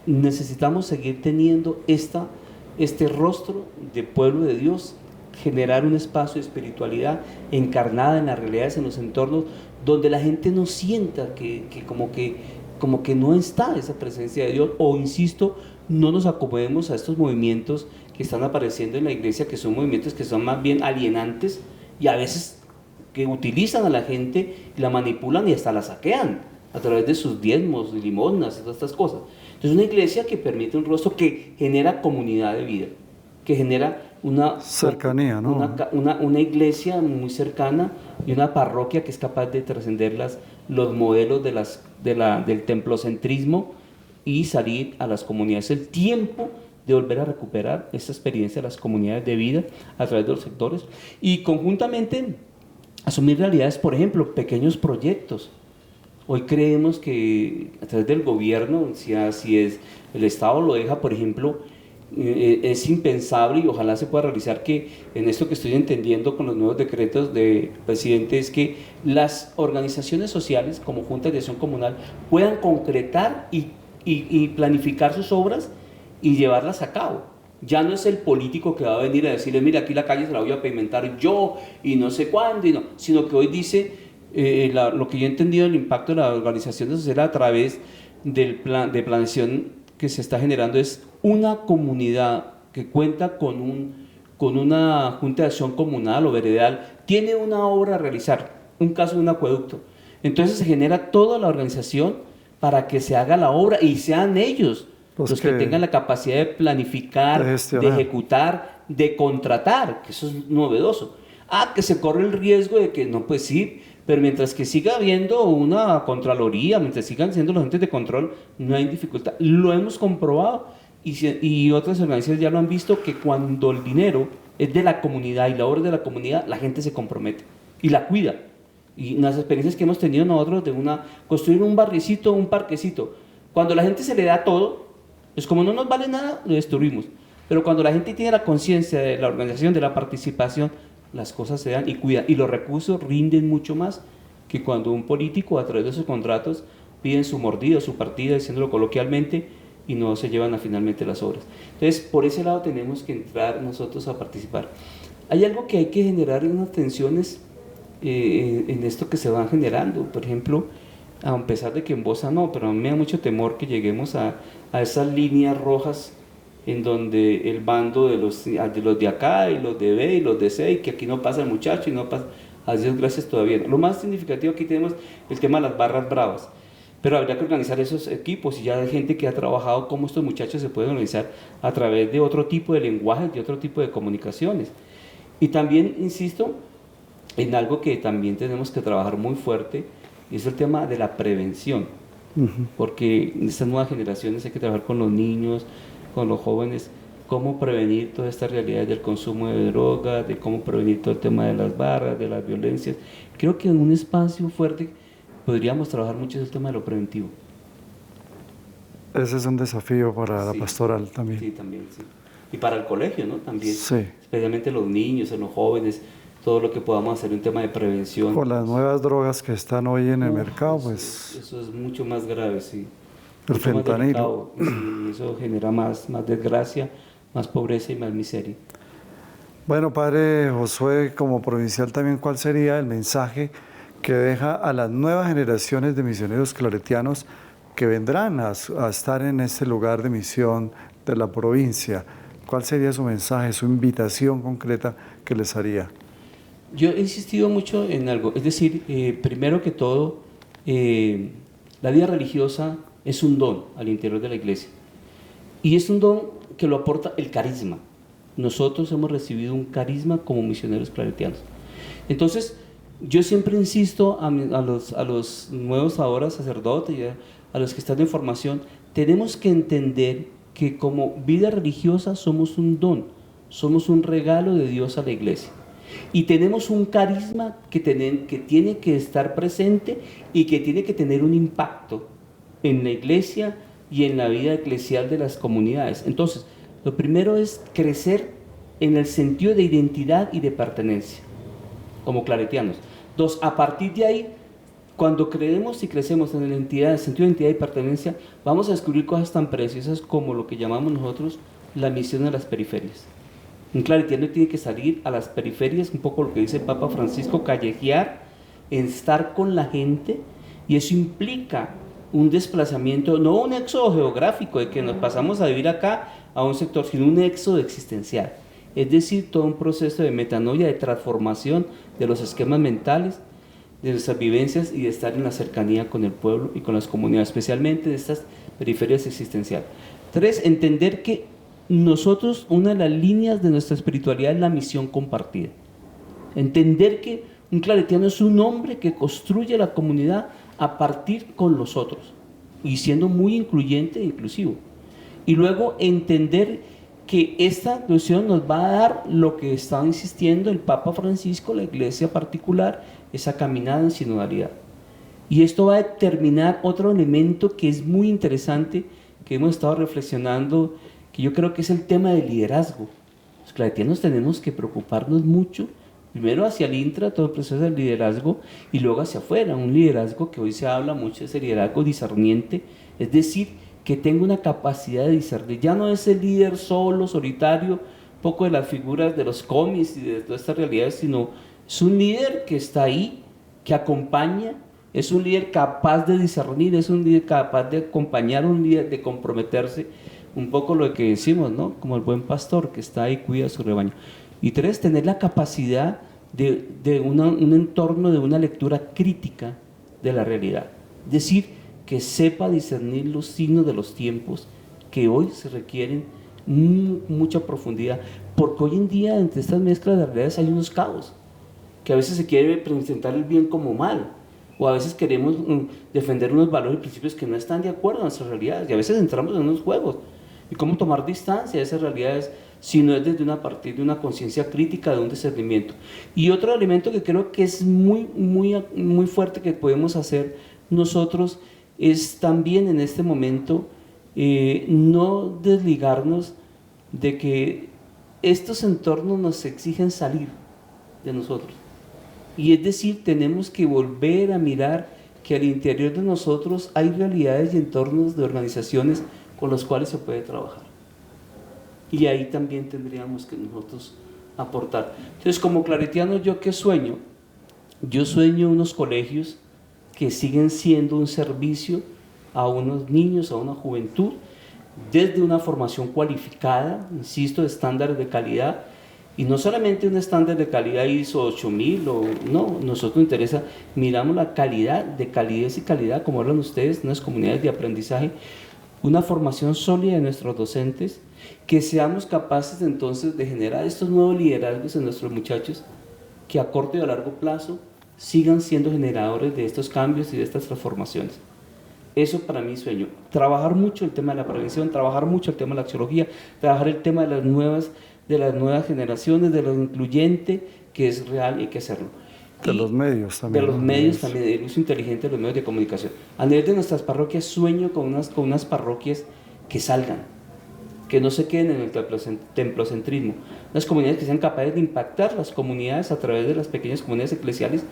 necesitamos seguir teniendo este rostro de pueblo de Dios, generar un espacio de espiritualidad encarnada en las realidades, en los entornos, donde la gente no sienta que como que no está esa presencia de Dios, o insisto, no nos acomodemos a estos movimientos que están apareciendo en la iglesia, que son movimientos que son más bien alienantes y a veces que utilizan a la gente, la manipulan y hasta la saquean a través de sus diezmos y limosnas y todas estas cosas. Entonces, una iglesia que permite un rostro, que genera comunidad de vida, que genera una cercanía, ¿no? Una iglesia muy cercana y una parroquia que es capaz de trascender los modelos del templocentrismo y salir a las comunidades. El tiempo de volver a recuperar esta experiencia de las comunidades de vida a través de los sectores y conjuntamente asumir realidades, por ejemplo, pequeños proyectos. Hoy creemos que a través del gobierno, si es el Estado lo deja, por ejemplo, es impensable y ojalá se pueda realizar, que en esto que estoy entendiendo con los nuevos decretos del presidente, es que las organizaciones sociales como juntas de acción comunal puedan concretar y planificar sus obras y llevarlas a cabo. Ya no es el político que va a venir a decirle, mira, aquí la calle se la voy a pavimentar yo y no sé cuándo, y no, sino que hoy dice, lo que yo he entendido del impacto de las organizaciones sociales a través del plan de planeación que se está generando, es una comunidad que cuenta con una junta de acción comunal o veredal, tiene una obra a realizar, un caso de un acueducto. Entonces se genera toda la organización para que se haga la obra y sean ellos los que tengan la capacidad de planificar, de ejecutar, de contratar, que eso es novedoso. Que se corre el riesgo de que no, pues sí, pero mientras que siga habiendo una contraloría, mientras sigan siendo los entes de control, no hay dificultad. Lo hemos comprobado y otras organizaciones ya lo han visto, que cuando el dinero es de la comunidad y la obra es de la comunidad, la gente se compromete y la cuida. Y las experiencias que hemos tenido nosotros de construir un barricito, un parquecito, cuando la gente se le da todo, pues como no nos vale nada, lo destruimos. Pero cuando la gente tiene la conciencia de la organización, de la participación, las cosas se dan y cuidan. Y los recursos rinden mucho más que cuando un político a través de sus contratos piden su mordida, su partida, diciéndolo coloquialmente, y no se llevan a finalmente las obras. Entonces, por ese lado tenemos que entrar nosotros a participar. Hay algo que hay que generar unas tensiones en esto que se van generando. Por ejemplo, a pesar de que en Bosa no, pero a mí me da mucho temor que lleguemos a esas líneas rojas en donde el bando de los de acá y los de B y los de C, y que aquí no pasa el muchacho y no pasa, a Dios gracias todavía no. Lo más significativo aquí tenemos el tema de las barras bravas, pero habría que organizar esos equipos y ya hay gente que ha trabajado cómo estos muchachos se pueden organizar a través de otro tipo de lenguajes, de otro tipo de comunicaciones. Y también insisto en algo que también tenemos que trabajar muy fuerte, y es el tema de la prevención, porque en estas nuevas generaciones hay que trabajar con los niños, con los jóvenes, cómo prevenir todas estas realidades del consumo de drogas, de cómo prevenir todo el tema de las barras, de las violencias. Creo que en un espacio fuerte podríamos trabajar mucho el tema de lo preventivo. Ese es un desafío para la pastoral también. Sí, también, sí. Y para el colegio, ¿no? También, sí. Especialmente los niños, los jóvenes, todo lo que podamos hacer en tema de prevención. Con las nuevas drogas que están hoy en el mercado, pues... Eso es mucho más grave, sí. El mucho más fentanilo. delicado, y eso genera más desgracia, más pobreza y más miseria. Bueno, padre Josué, como provincial también, ¿cuál sería el mensaje que deja a las nuevas generaciones de misioneros claretianos que vendrán a estar en este lugar de misión de la provincia? ¿Cuál sería su mensaje, su invitación concreta que les haría? Yo he insistido mucho en algo, es decir, primero que todo, la vida religiosa es un don al interior de la iglesia y es un don que lo aporta el carisma. Nosotros hemos recibido un carisma como misioneros claretianos. Entonces, yo siempre insisto a los nuevos ahora sacerdotes y a los que están en formación, tenemos que entender que como vida religiosa somos un don, somos un regalo de Dios a la iglesia. Y tenemos un carisma que tiene que estar presente y que tiene que tener un impacto en la iglesia y en la vida eclesial de las comunidades. Entonces, lo primero es crecer en el sentido de identidad y de pertenencia, como claretianos. Dos, a partir de ahí, cuando creemos y crecemos en la identidad, el sentido de identidad y pertenencia, vamos a descubrir cosas tan preciosas como lo que llamamos nosotros la misión de las periferias. Un claretiano tiene que salir a las periferias, un poco lo que dice el Papa Francisco, callejear, estar con la gente, y eso implica un desplazamiento, no un éxodo geográfico, de que nos pasamos a vivir acá a un sector, sino un éxodo existencial. Es decir, todo un proceso de metanoia, de transformación de los esquemas mentales, de nuestras vivencias y de estar en la cercanía con el pueblo y con las comunidades, especialmente de estas periferias existenciales. Tres, entender que nosotros, una de las líneas de nuestra espiritualidad es la misión compartida. Entender que un claretiano es un hombre que construye la comunidad a partir con los otros y siendo muy incluyente e inclusivo. Y luego entender que esta inclusión nos va a dar lo que está insistiendo el Papa Francisco, la iglesia particular, esa caminada en sinodalidad. Y esto va a determinar otro elemento que es muy interesante, que hemos estado reflexionando, que yo creo que es el tema del liderazgo. Los claretianos tenemos que preocuparnos mucho, primero hacia el intra, todo el proceso del liderazgo, y luego hacia afuera, un liderazgo que hoy se habla mucho de ese liderazgo discerniente, es decir, que tenga una capacidad de discernir. Ya no es el líder solo, solitario, poco de las figuras de los cómics y de todas estas realidades, sino es un líder que está ahí, que acompaña, es un líder capaz de discernir, es un líder capaz de acompañar, un líder de comprometerse, un poco lo que decimos, ¿no? Como el buen pastor que está ahí, cuida su rebaño. Y tres, tener la capacidad de un entorno, de una lectura crítica de la realidad. Es decir, que sepa discernir los signos de los tiempos que hoy se requieren mucha profundidad, porque hoy en día entre estas mezclas de realidades hay unos caos, que a veces se quiere presentar el bien como mal, o a veces queremos defender unos valores y principios que no están de acuerdo a nuestras realidades, y a veces entramos en unos juegos, y cómo tomar distancia de esas realidades si no es desde partir de una conciencia crítica, de un discernimiento. Y otro elemento que creo que es muy fuerte que podemos hacer nosotros es también en este momento no desligarnos de que estos entornos nos exigen salir de nosotros. Y es decir, tenemos que volver a mirar que al interior de nosotros hay realidades y entornos de organizaciones con los cuales se puede trabajar. Y ahí también tendríamos que nosotros aportar. Entonces, como claretiano, ¿yo qué sueño? Yo sueño unos colegios que siguen siendo un servicio a unos niños, a una juventud, desde una formación cualificada, insisto, de estándares de calidad, y no solamente un estándar de calidad ISO 8000, no, nosotros nos interesa, miramos la calidad, de calidez y calidad, como hablan ustedes, en las comunidades de aprendizaje, una formación sólida de nuestros docentes, que seamos capaces entonces de generar estos nuevos liderazgos en nuestros muchachos, que a corto y a largo plazo sigan siendo generadores de estos cambios y de estas transformaciones. Eso para mí es sueño. Trabajar mucho el tema de la prevención, trabajar mucho el tema de la axiología, trabajar el tema de las nuevas generaciones, de lo incluyente, que es real y hay que hacerlo. De los medios también. De los medios también, el uso inteligente de los medios de comunicación. A nivel de nuestras parroquias, sueño con unas parroquias que salgan, que no se queden en el templocentrismo. Unas comunidades que sean capaces de impactar las comunidades a través de las pequeñas comunidades eclesiales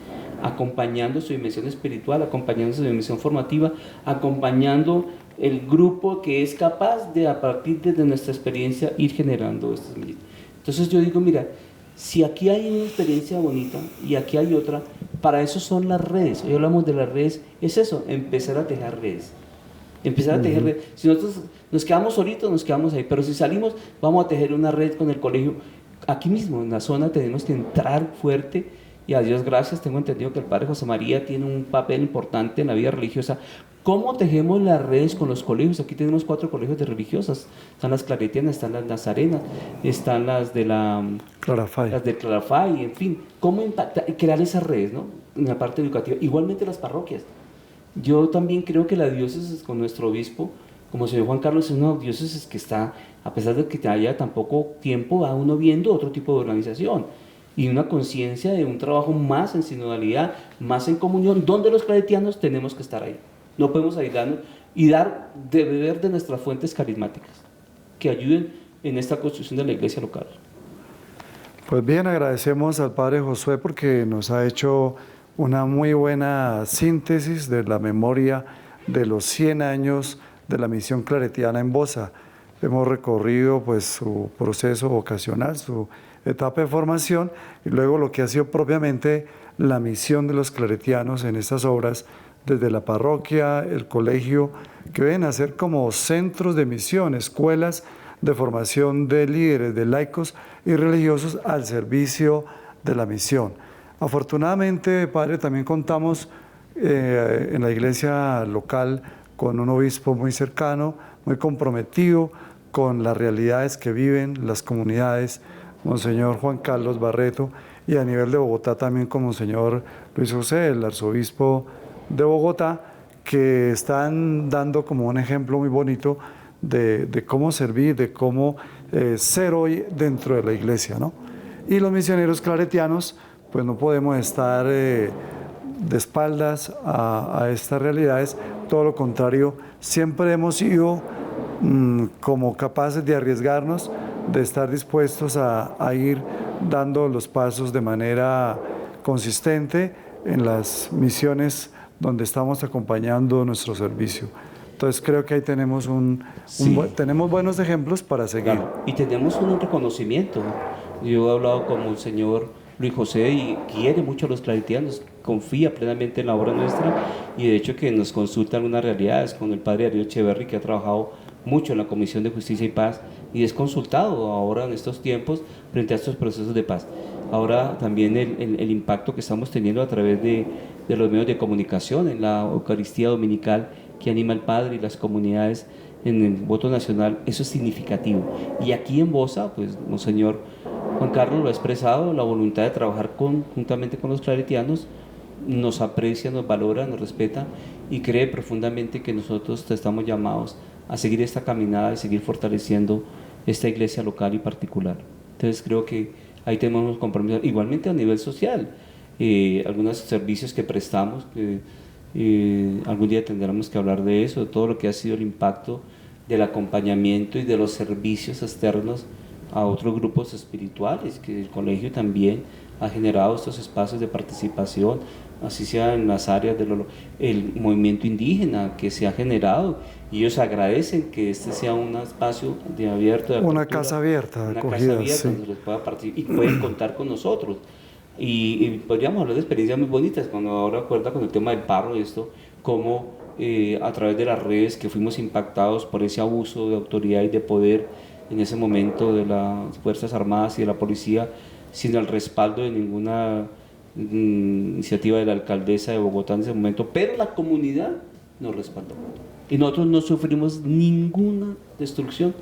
acompañando su dimensión espiritual, acompañando su dimensión formativa, acompañando el grupo que es capaz de, a partir de nuestra experiencia, ir generando estos milagros. Entonces yo digo, mira, si aquí hay una experiencia bonita y aquí hay otra, para eso son las redes. Hoy hablamos de las redes, es eso, empezar a tejer redes. Empezar a tejer redes. Si nosotros nos quedamos solitos, nos quedamos ahí, pero si salimos, vamos a tejer una red con el colegio. Aquí mismo, en la zona, tenemos que entrar fuerte, y a Dios gracias, tengo entendido que el Padre José María tiene un papel importante en la vida religiosa. ¿Cómo tejemos las redes con los colegios? Aquí tenemos 4 colegios de religiosas. Están las claretianas, están las nazarenas, están las de las de Clarafay, en fin. ¿Cómo crear esas redes, ¿no? En la parte educativa? Igualmente las parroquias. Yo también creo que la diócesis con nuestro obispo, como el señor Juan Carlos, es una diócesis que está, a pesar de que haya tan poco tiempo, va uno viendo otro tipo de organización y una conciencia de un trabajo más en sinodalidad, más en comunión, donde los claretianos tenemos que estar ahí. No podemos aislarnos y dar de beber de nuestras fuentes carismáticas que ayuden en esta construcción de la iglesia local. Pues bien, agradecemos al Padre Josué porque nos ha hecho una muy buena síntesis de la memoria de los 100 años de la misión claretiana en Bosa. Hemos recorrido pues su proceso vocacional, su etapa de formación y luego lo que ha sido propiamente la misión de los claretianos en estas obras, desde la parroquia, el colegio, que deben a ser como centros de misión, escuelas de formación de líderes, de laicos y religiosos al servicio de la misión. Afortunadamente, Padre, también contamos en la iglesia local con un obispo muy cercano, muy comprometido con las realidades que viven las comunidades, Monseñor Juan Carlos Barreto, y a nivel de Bogotá también con Monseñor Luis José, el arzobispo de Bogotá, que están dando como un ejemplo muy bonito de cómo servir, de cómo ser hoy dentro de la iglesia, ¿no? Y los misioneros claretianos, pues no podemos estar de espaldas a estas realidades, todo lo contrario, siempre hemos sido como capaces de arriesgarnos, de estar dispuestos a ir dando los pasos de manera consistente en las misiones donde estamos acompañando nuestro servicio. Entonces creo que ahí tenemos tenemos buenos ejemplos para seguir. Claro. Y tenemos un reconocimiento. Yo he hablado con el señor Luis José y quiere mucho a los claretianos, confía plenamente en la obra nuestra y de hecho que nos consulta algunas realidades con el padre Darío Echeverri, que ha trabajado mucho en la Comisión de Justicia y Paz y es consultado ahora en estos tiempos frente a estos procesos de paz. Ahora también el impacto que estamos teniendo a través de los medios de comunicación en la Eucaristía Dominical que anima el Padre y las comunidades en el voto nacional, eso es significativo. Y aquí en Bosa, pues Monseñor Juan Carlos lo ha expresado, la voluntad de trabajar juntamente con los claretianos, nos aprecia, nos valora, nos respeta y cree profundamente que nosotros estamos llamados a seguir esta caminada y seguir fortaleciendo esta iglesia local y particular. Entonces creo que ahí tenemos compromiso, igualmente a nivel social, algunos servicios que prestamos, algún día tendremos que hablar de eso, de todo lo que ha sido el impacto del acompañamiento y de los servicios externos a otros grupos espirituales, que el colegio también ha generado estos espacios de participación, así sea en las áreas del movimiento indígena que se ha generado, y ellos agradecen que este sea un espacio de abierto, de apertura, una casa abierta, una acogida, casa abierta, sí, donde les pueda participar y pueden contar con nosotros. Y podríamos hablar de experiencias muy bonitas, cuando ahora acuerda con el tema del paro y esto, cómo a través de las redes que fuimos impactados por ese abuso de autoridad y de poder en ese momento de las Fuerzas Armadas y de la policía, sin el respaldo de ninguna iniciativa de la alcaldesa de Bogotá en ese momento, pero la comunidad nos respaldó. Y nosotros no sufrimos ninguna destrucción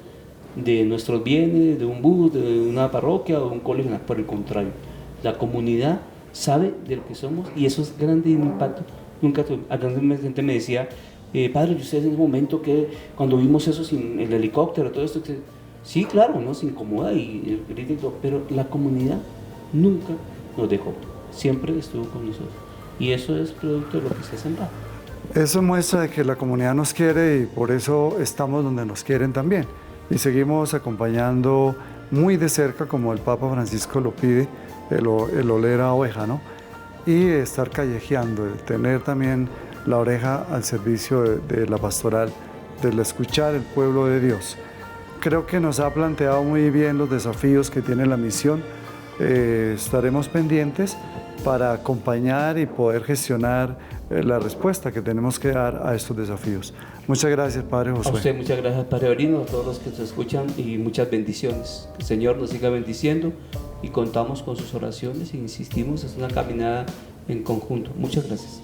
de nuestros bienes, de un bus, de una parroquia o de un colegio, por el contrario. La comunidad sabe de lo que somos y eso es grande impacto. Nunca alguna gente me decía, padre, ¿y ustedes en ese momento que cuando vimos eso sin el helicóptero, todo esto? Sí, claro, ¿no? Se incomoda y grita y todo, pero la comunidad nunca nos dejó, siempre estuvo con nosotros. Y eso es producto de lo que se ha sembrado. Eso muestra de que la comunidad nos quiere y por eso estamos donde nos quieren también. Y seguimos acompañando muy de cerca, como el Papa Francisco lo pide, el oler a oveja, ¿no? y estar callejeando, de tener también la oreja al servicio de la pastoral, de escuchar el pueblo de Dios. Creo que nos ha planteado muy bien los desafíos que tiene la misión. Estaremos pendientes para acompañar y poder gestionar la respuesta que tenemos que dar a estos desafíos. Muchas gracias, Padre Josué. A usted muchas gracias, Padre Avelino, a todos los que nos escuchan y muchas bendiciones. Que el Señor nos siga bendiciendo y contamos con sus oraciones e insistimos, es una caminada en conjunto. Muchas gracias.